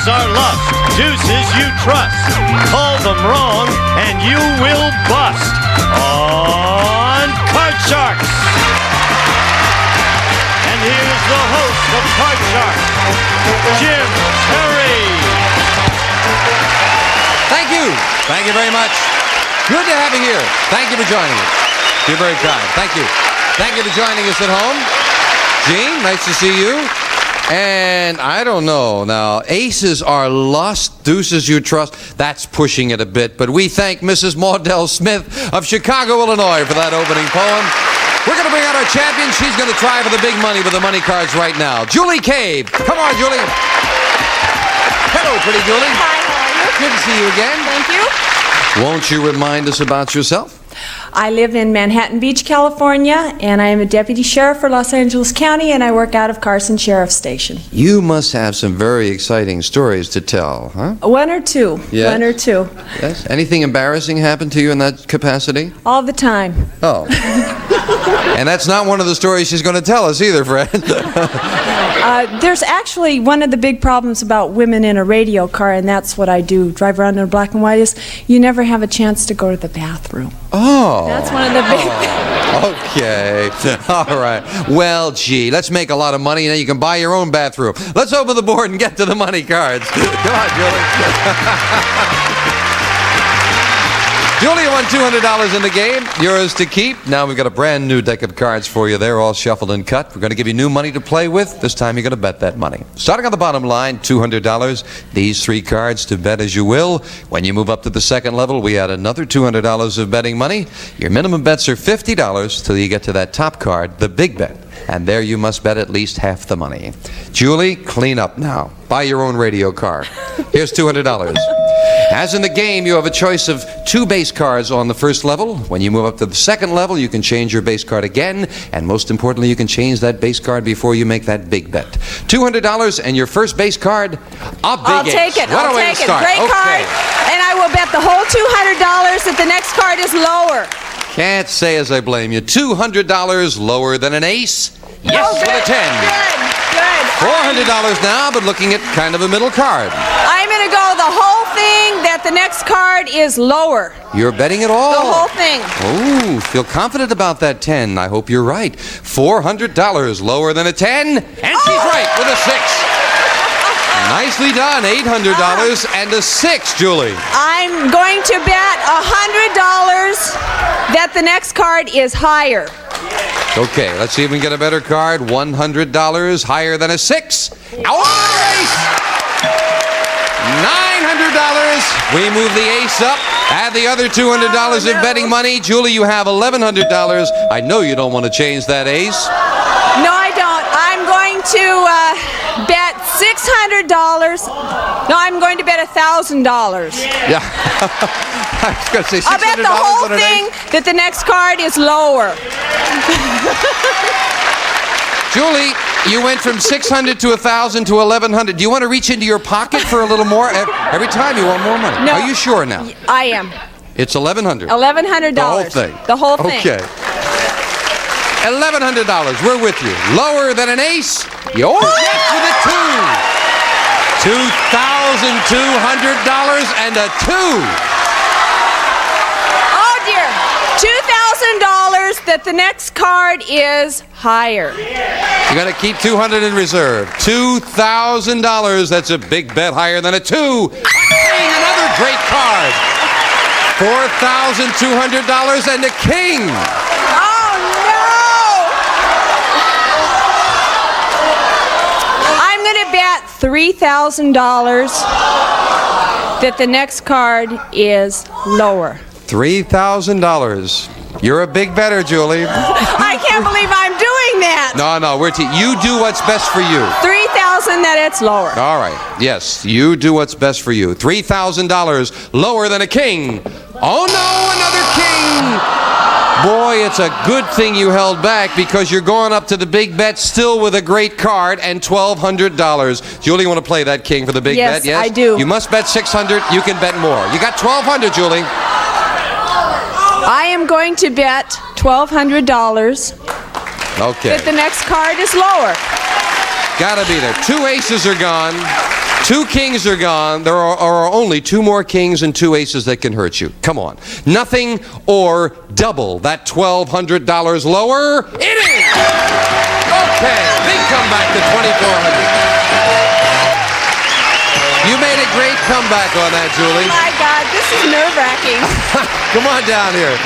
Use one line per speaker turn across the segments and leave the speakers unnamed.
Aces are lust, deuces you trust. Call them wrong and you will bust on Card Sharks. And here's the host of Card Sharks, Jim Perry.
Thank you. Thank you very much. Good to have you here. Thank you for joining us. You're very kind. Thank you. Thank you for joining us at home. Gene, nice to see you. And I don't know now, aces are lust, deuces you trust. That's pushing it a bit, but we thank Mrs. Maudell Smith of Chicago, Illinois for that opening poem. We're going to bring out our champion. She's going to try for the big money with the money cards right now. Julie Cave. Come on, Julie. Hello, pretty Julie.
Hi, how are you?
Good to see you again.
Thank you.
Won't you remind us about yourself?
I live in Manhattan Beach, California, and I am a deputy sheriff for Los Angeles County, and I work out of Carson Sheriff's Station.
You must have some very exciting stories to tell, huh?
One or two.
Yes?
One or two.
Yes. Anything embarrassing happen to you in that capacity?
All the time.
Oh. And that's not one of the stories she's going to tell us either, Fred.
There's actually one of the big problems about women in a radio car, and that's what I do, drive around in black and white, is you never have a chance to go to the bathroom.
Oh.
That's one of the big...
Okay. All right. Well, gee, let's make a lot of money and then you can buy your own bathroom. Let's open the board and get to the money cards. Come on, Julie. Julie won $200 in the game. Yours to keep. Now we've got a brand new deck of cards for you. They're all shuffled and cut. We're going to give you new money to play with. This time you're going to bet that money. Starting on the bottom line, $200. These three cards to bet as you will. When you move up to the second level, we add another $200 of betting money. Your minimum bets are $50 till you get to that top card, the big bet. And there you must bet at least half the money. Julie, clean up now. Buy your own radio car. Here's $200. As in the game, you have a choice of two base cards on the first level. When you move up to the second level, you can change your base card again. And most importantly, you can change that base card before you make that big bet. $200 and your first base card, a big
I'll take it.
What
I'll
a way to
take it.
start.
Great card. And I will bet the whole $200 that the next card is lower.
Can't say as I blame you. $200 lower than an ace? Yes,
Oh,
with a 10.
Good.
$400 now, but looking at kind of a middle card.
I'm going to go the whole thing that the next card is lower.
You're betting it all?
The whole thing.
Oh, feel confident about that 10. I hope you're right. $400 lower than a 10. And she's right with a 6. Nicely done. $800 and a 6, Julie.
I'm going to bet $100 that the next card is higher.
Okay, let's see if we can get a better card. $100 higher than a 6. All right! $900. We move the ace up. Add the other $200 of betting money. Julie, you have $1,100. I know you don't want to change that ace.
No, I don't. I'm going to bet $600. No, I'm going to bet $1,000.
Yeah. I was going to say $600.
I'll bet the whole thing that the next card is lower.
Julie, you went from 600 to 1,000 to 1,100. Do you want to reach into your pocket for a little more? Every time you want more money.
No.
Are you sure now?
I am.
It's $1,100.
$1,100.
The whole thing.
The whole thing.
Okay. $1,100. We're with you. Lower than an ace? You're yes with a 2. $2,200 and a 2.
Oh dear. $2,000 that the next card is higher.
You're going to keep $200 in reserve. $2,000. That's a big bet higher than a 2. Another great card. $4,200 and a king.
Oh no! I'm going to bet $3,000 that the next card is lower.
$3,000. You're a big bettor, Julie.
I can't believe I'm doing that.
No, you do what's best for you.
$3,000 that it's lower.
All right. Yes, you do what's best for you. $3,000 lower than a king. Oh no, another king. Boy, it's a good thing you held back because you're going up to the big bet still with a great card and $1,200. Julie, you want to play that king for the big bet? Yes,
I do.
You must bet $600. You can bet more. You got $1,200, Julie.
I am going to bet $1,200
Okay.
that the next card is lower.
Gotta be there. 2 aces are gone. 2 kings are gone. There are only 2 more kings and 2 aces that can hurt you. Come on. Nothing or double that $1,200 lower. It is! Okay, big comeback to $2,400. You made a great comeback on that, Julie.
Oh my God, this is nerve-wracking.
Come on down here.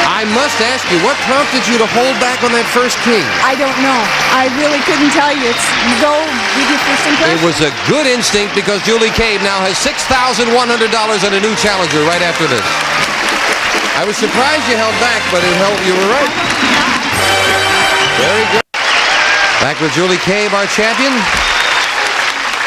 I must ask you, what prompted you to hold back on that first king?
I don't know. I really couldn't tell you. You go with your first impression.
It was a good instinct because Julie Cave now has $6,100 and a new challenger right after this. I was surprised you held back, but you were right. Very good. Back with Julie Cave, our champion.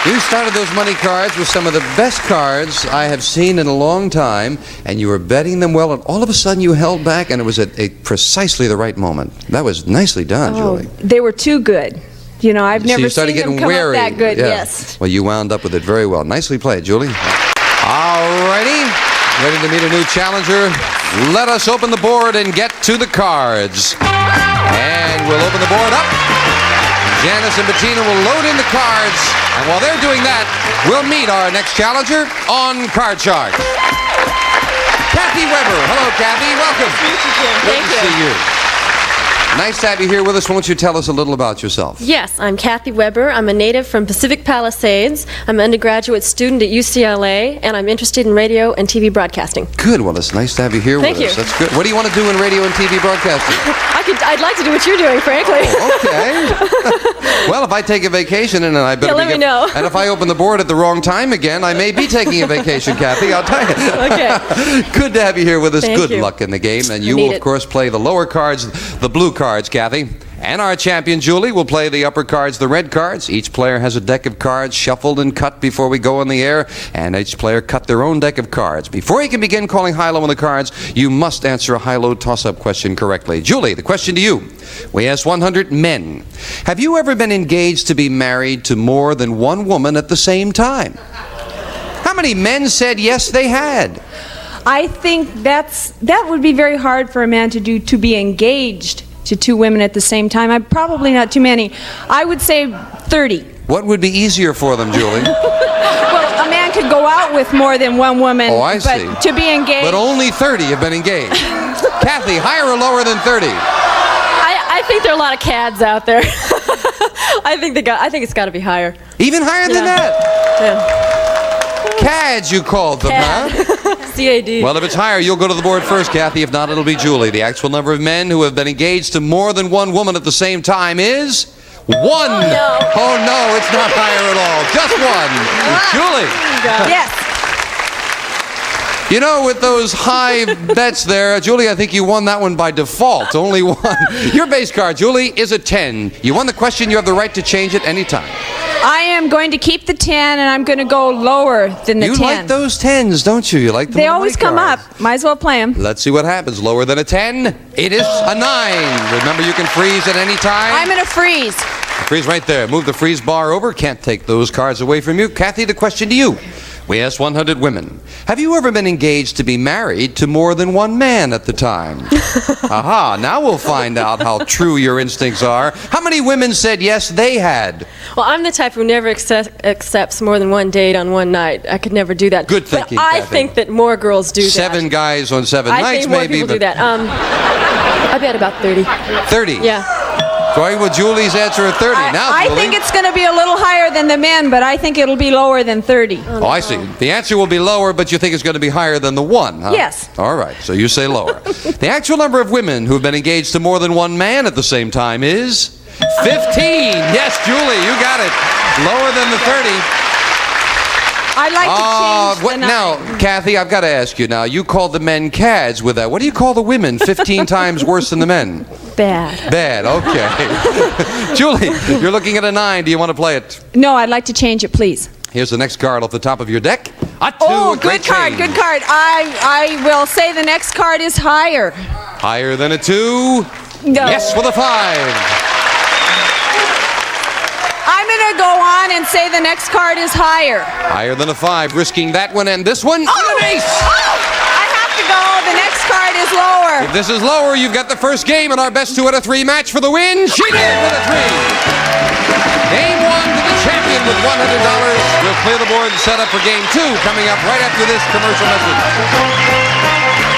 You started those money cards with some of the best cards I have seen in a long time, and you were betting them well, and all of a sudden you held back, and it was at precisely the right moment. That was nicely done, Julie.
They were too good. You know, I've never
you started
seen them
getting
come
wary.
up that good.
Yeah.
Yes.
Well, you wound up with it very well. Nicely played, Julie. All righty. Ready to meet a new challenger? Let us open the board and get to the cards. And we'll open the board up. Janice and Bettina will load in the cards, and while they're doing that, we'll meet our next challenger on Card Shark. Kathy Weber. Hello, Kathy. Welcome.
Thank
Good to
you.
see you. Nice to have you here with us. Won't you tell us a little about yourself?
Yes, I'm Kathy Weber. I'm a native from Pacific Palisades. I'm an undergraduate student at UCLA, and I'm interested in radio and TV broadcasting.
Good. Well, it's nice to have you here
Thank
with us.
you.
That's good. What do you want to do in radio and TV broadcasting?
I'd like to do what you're doing, frankly.
Okay. Well, if I take a vacation and I better
Yeah, let me know.
And if I open the board at the wrong time again, I may be taking a vacation, Kathy. I'll tell you.
Okay.
Good to have you here with us.
Thank
Good
you.
luck in the game, and you
Need
will of
it.
course play the lower cards, the blue cards, Kathy. And our champion, Julie, will play the upper cards, the red cards. Each player has a deck of cards shuffled and cut before we go on the air, and each player cut their own deck of cards. Before you can begin calling high-low on the cards, you must answer a high-low toss-up question correctly. Julie, the question to you. We asked 100 men. Have you ever been engaged to be married to more than one woman at the same time? How many men said yes, they had?
I think that would be very hard for a man to do, to be engaged to 2 women at the same time. Probably not too many. I would say 30.
What would be easier for them, Julie?
Well, a man could go out with more than one woman,
Oh, I
but
see.
to be engaged...
But only 30 have been engaged. Kathy, higher or lower than 30?
I think there are a lot of cads out there. I think it's got to be higher.
Even higher than
Yeah.
that?
Yeah.
Cads, you called them, huh?
CAD.
Well, if it's higher, you'll go to the board first, Kathy. If not, it'll be Julie. The actual number of men who have been engaged to more than one woman at the same time is 1. Oh, no, it's not higher at all. Just 1. Julie.
Yes.
You know, with those high bets there, Julie, I think you won that one by default. Only 1. Your base card, Julie, is a 10. You won the question. You have the right to change it anytime.
I am going to keep the 10, and I'm going to go lower than the
You
10.
like those 10s, don't you? You like them
They
on the
always
money
come
cards.
up. Might as well play them.
Let's see what happens. Lower than a 10. It is a 9. Remember, you can freeze at any time.
I'm in a freeze.
Freeze right there. Move the freeze bar over. Can't take those cards away from you. Kathy, the question to you. We asked 100 women. Have you ever been engaged to be married to more than one man at the time? Aha, now we'll find out how true your instincts are. How many women said yes, they had?
Well, I'm the type who never accepts more than one date on one night. I could never do that.
Good thinking,
But I
Kathy.
think that more girls do that.
7 guys on 7
I
nights,
think more
maybe,
people
but
do that. I bet about 30.
30.
Yeah.
Going with Julie's answer at 30. Now,
I
Julie.
think it's going to be a little higher than the men, but I think it'll be lower than 30.
Oh, I see. The answer will be lower, but you think it's going to be higher than the 1, huh?
Yes.
All right, so you say lower. The actual number of women who have been engaged to more than one man at the same time is 15. Yes, Julie, you got it. Lower than the 30.
I'd like to change the 9.
Now, Kathy, I've got to ask you now. You called the men cads with that. What do you call the women 15 times worse than the men?
Bad.
Bad, okay. Julie, you're looking at a 9. Do you want to play it?
No, I'd like to change it, please.
Here's the next card off the top of your deck. A 2.
Oh,
a great
good card,
change.
good card. I will say the next card is higher.
Higher than a 2?
No.
Yes, with a 5.
I'm going to go on and say the next card is higher.
Higher than a 5, risking that one and this one.
Oh!
An ace!
I have to go. The next card is lower.
If this is lower, you've got the first game in our best 2 out of 3 match for the win. She did with a 3. Game 1 to the champion with $100. We'll board set up for game 2 coming up right after this commercial message.